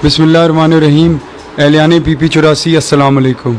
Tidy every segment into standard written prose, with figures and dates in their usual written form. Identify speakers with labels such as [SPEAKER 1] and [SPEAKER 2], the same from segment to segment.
[SPEAKER 1] بسم اللہ الرحمن الرحیم. اہلیان PP84 السلام علیکم.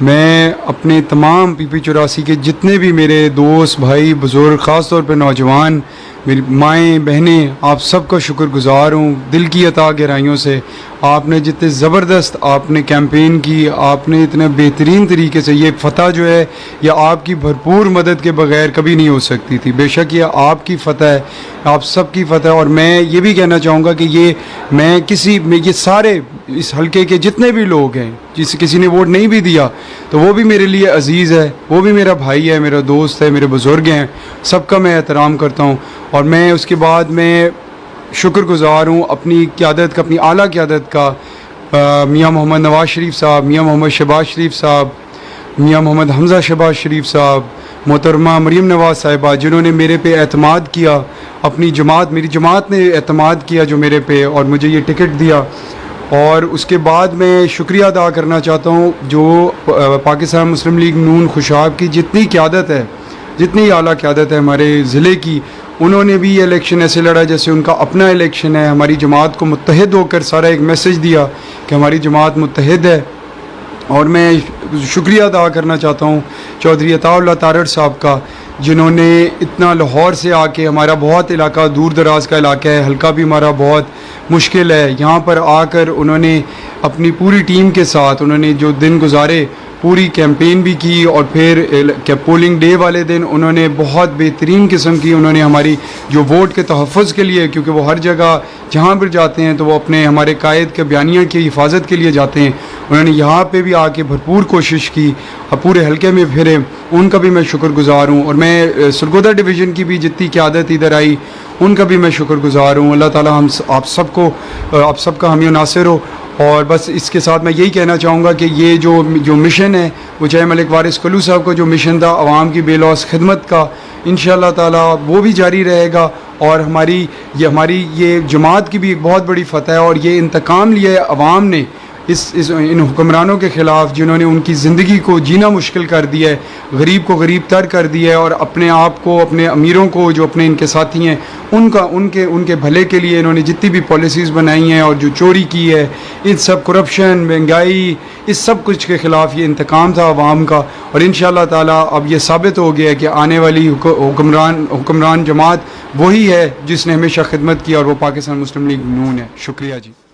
[SPEAKER 1] میں اپنے تمام PP84 کے جتنے بھی میرے دوست بھائی بزرگ، خاص طور پہ نوجوان، میری مائیں بہنیں، آپ سب کا شکر گزار ہوں دل کی عطا گہرائیوں سے. آپ نے جتنے زبردست آپ نے کیمپین کی، آپ نے اتنے بہترین طریقے سے، یہ فتح جو ہے یہ آپ کی بھرپور مدد کے بغیر کبھی نہیں ہو سکتی تھی. بے شک یہ آپ کی فتح ہے، آپ سب کی فتح ہے. اور میں یہ بھی کہنا چاہوں گا کہ یہ سارے اس حلقے کے جتنے بھی لوگ ہیں، کسی نے ووٹ نہیں بھی دیا تو وہ بھی میرے لیے عزیز ہے، وہ بھی میرا بھائی ہے، میرا دوست ہے، میرے بزرگ ہیں، سب کا میں احترام کرتا ہوں. اور میں اس کے بعد میں شکر گزار ہوں اپنی قیادت کا، اپنی اعلیٰ قیادت کا، میاں محمد نواز شریف صاحب، میاں محمد شہباز شریف صاحب، میاں محمد حمزہ شہباز شریف صاحب، محترمہ مریم نواز صاحبہ، جنہوں نے میرے پہ اعتماد کیا، میری جماعت نے اعتماد کیا جو میرے پہ، اور مجھے یہ ٹکٹ دیا. اور اس کے بعد میں شکریہ ادا کرنا چاہتا ہوں جو پاکستان مسلم لیگ نون خوشاب کی جتنی قیادت ہے، جتنی اعلیٰ قیادت ہے ہمارے ضلع کی، انہوں نے بھی یہ الیکشن ایسے لڑا جیسے ان کا اپنا الیکشن ہے. ہماری جماعت کو متحد ہو کر سارا ایک میسج دیا کہ ہماری جماعت متحد ہے. اور میں شکریہ ادا کرنا چاہتا ہوں چودھری عطا اللہ تارڑ صاحب کا، جنہوں نے اتنا لاہور سے آ کے، ہمارا بہت علاقہ دور دراز کا علاقہ ہے، حلقہ بھی ہمارا بہت مشکل ہے، یہاں پر آ کر انہوں نے اپنی پوری ٹیم کے ساتھ انہوں نے جو دن گزارے، پوری کیمپین بھی کی، اور پھر پولنگ ڈے والے دن انہوں نے بہت بہترین قسم کی، انہوں نے ہماری جو ووٹ کے تحفظ کے لیے، کیونکہ وہ ہر جگہ جہاں پر جاتے ہیں تو وہ اپنے ہمارے قائد کے بیانیہ کی حفاظت کے لیے جاتے ہیں، انہوں نے یہاں پہ بھی آ کے بھرپور کوشش کی اور پورے حلقے میں پھرے. ان کا بھی میں شکر گزار ہوں. اور میں سرگودا ڈویژن کی بھی جتنی قیادت ادھر آئی ان کا بھی میں شکر گزار ہوں. اللہ تعالیٰ آپ سب کا حامی و ناصر ہو. اور بس اس کے ساتھ میں یہی کہنا چاہوں گا کہ یہ جو مشن ہے وہ چاہے ملک وارث کلو صاحب کا جو مشن تھا عوام کی بے لوث خدمت کا، انشاءاللہ تعالیٰ وہ بھی جاری رہے گا. اور ہماری یہ جماعت کی بھی ایک بہت بڑی فتح ہے، اور یہ انتقام لیا ہے عوام نے ان حکمرانوں کے خلاف جنہوں نے ان کی زندگی کو جینا مشکل کر دیا ہے، غریب کو غریب تر کر دیا ہے، اور اپنے آپ کو، اپنے امیروں کو جو اپنے ان کے ساتھی ہیں ان کے بھلے کے لیے انہوں نے جتنی بھی پالیسیز بنائی ہیں، اور جو چوری کی ہے، ان سب کرپشن، مہنگائی، اس سب کچھ کے خلاف یہ انتقام تھا عوام کا. اور انشاءاللہ تعالیٰ اب یہ ثابت ہو گیا ہے کہ آنے والی حکمران جماعت وہی ہے جس نے ہمیشہ خدمت کی، اور وہ پاکستان مسلم لیگ نون ہے. شکریہ جی.